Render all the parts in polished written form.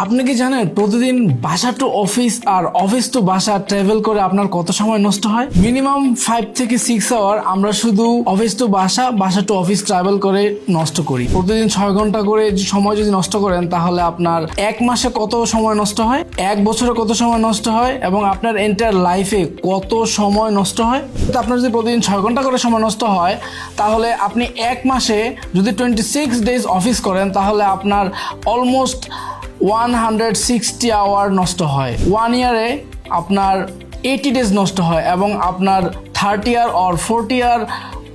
আপনি কি জানেন প্রতিদিন বাসা টু অফিস আর অফিস টু বাসা ট্রাভেল করে আপনার কত সময় নষ্ট হয়? মিনিমাম 5 থেকে 6 আওয়ার আমরা শুধু অফিস টু বাসা, বাসা টু অফিস ট্রাভেল করে নষ্ট করি। প্রতিদিন 6 ঘন্টা করে সময় যদি নষ্ট করেন তাহলে আপনার এক মাসে কত সময় নষ্ট হয়, এক বছরে কত সময় নষ্ট হয় এবং আপনার এন্টায়ার লাইফে কত সময় নষ্ট হয়। তো আপনার যদি প্রতিদিন 6 ঘন্টা করে সময় নষ্ট হয় তাহলে আপনি এক মাসে যদি 26 ডেজ অফিস করেন তাহলে আপনার অলমোস্ট 160 আওয়ার নষ্ট হয়। 1 ইয়ারে আপনার 80 ডেজ নষ্ট হয় এবং আপনার 30 ইয়ার অর 40 ইয়ার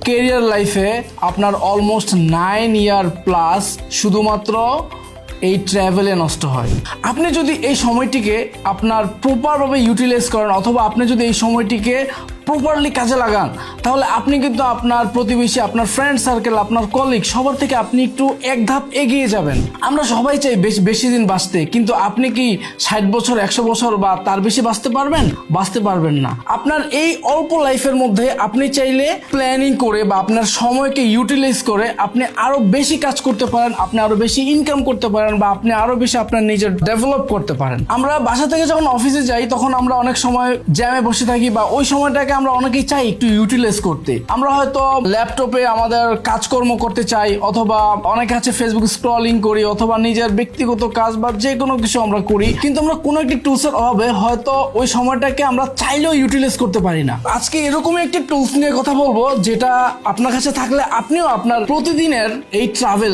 কেরিয়ার লাইফে আপনার অলমোস্ট 9 ইয়ার প্লাস শুধুমাত্র এই ট্রাভেলে নষ্ট হয়। আপনি যদি এই সময়টিকে আপনার প্রপারভাবে ইউটিলাইজ করেন অথবা আপনি যদি এই সময়টিকে প্রপারলি কাজে লাগান তাহলে আপনি কিন্তু আপনার প্রতিবেশী, আপনার ফ্রেন্ড সার্কেল, আপনার কলিগ সবার থেকে আপনি একটু এক ধাপ এগিয়ে যাবেন। আমরা সবাই চাই বেশি দিন বাঁচতে, কিন্তু আপনি কি 60 বছর 100 বছর বা তার বেশি বাঁচতে পারবেন? বাঁচতে পারবেন না। আপনার এই অল্প লাইফের মধ্যে আপনি চাইলে প্ল্যানিং করে বা আপনার সময়কে ইউটিলাইজ করে আপনি আরো বেশি কাজ করতে পারেন, আপনি আরো বেশি ইনকাম করতে পারেন বা আপনি আরো বেশি আপনার নিজের ডেভেলপ করতে পারেন। আমরা বাসা থেকে যখন অফিসে যাই তখন আমরা অনেক সময় জ্যামে বসে থাকি বা ওই সময়টাকে আমরা অনেকেই চাই একটু ইউটিলাইজ করতে। আমরা হয়তো ল্যাপটপে আমাদের কাজকর্ম করতে চাই অথবা অনেকে আছে ফেসবুক স্ক্রলিং করি অথবা নিজের ব্যক্তিগত কাজ বা যে কোনো কিছু আমরা করি, কিন্তু আমরা কোনো একটি টুলসের অভাবে হয়তো ওই সময়টাকে আমরা চাইলেও ইউটিলাইজ করতে পারি না। আজকে এরকমই একটি টুলস নিয়ে কথা বলবো যেটা আপনার কাছে থাকলে আপনিও আপনার প্রতিদিনের এই ট্রাভেল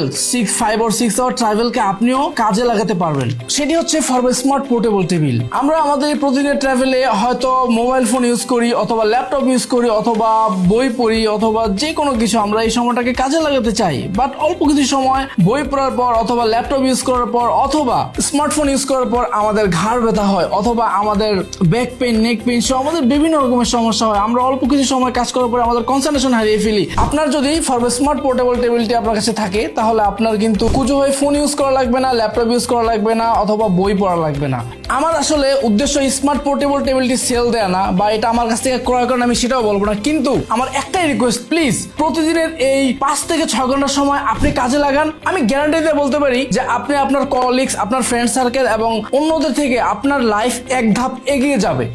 5 or 6 আওয়ার ট্রাভেলকে আপনিও কাজে লাগাতে পারবেন। সেটি হচ্ছে ফরবে স্মার্ট পোর্টেবল টেবিল। আমরা আমাদের প্রতিদিনের ট্রাভেলে হয়তো মোবাইল ফোন ইউজ করি অথবা ল্যাপটপ ইউজ করি অথবা বই পড়ি অথবা যে কোনো কিছু আমরা এই সময়টাকে কাজে লাগাতে চাই, বাট অল্প কিছু সময় বই পড়ার পর অথবা ল্যাপটপ ইউজ করার পর অথবা স্মার্টফোন ইউজ করার পর আমাদের ঘাড় ব্যথা হয় অথবা আমাদের ব্যাক পেইন, নেক পেইন সহ আমাদের বিভিন্ন রকমের সমস্যা হয়। আমরা অল্প কিছু সময় কাজ করার পর আমাদের কনসেন্ট্রেশন হারিয়ে ফেলি। আপনার যদি ফরবে স্মার্ট পোর্টেবল টেবিলটি আপনার কাছে থাকে তাহলে আপনার কিন্তু কুজো হয়ে ফোন ইউজ করা লাগবে না, ল্যাপটপ ইউজ করা লাগবে না অথবা বই পড়া লাগবে না। আমার আসলে উদ্দেশ্য স্মার্ট পোর্টেবল টেবিলটি সেল দেয়া না বা এটা আমার কাছ থেকে ক্রয় করেন আমি সেটাও বলবো না, কিন্তু আমার একটাই রিকোয়েস্ট, প্লিজ প্রতিদিনের এই 5 থেকে 6 ঘন্টার সময় আপনি কাজে লাগান। আমি গ্যারান্টি দিয়ে বলতে পারি যে আপনি আপনার কলিগস, আপনার ফ্রেন্ড সার্কেল এবং অন্যদের থেকে আপনার লাইফ এক ধাপ এগিয়ে যাবে।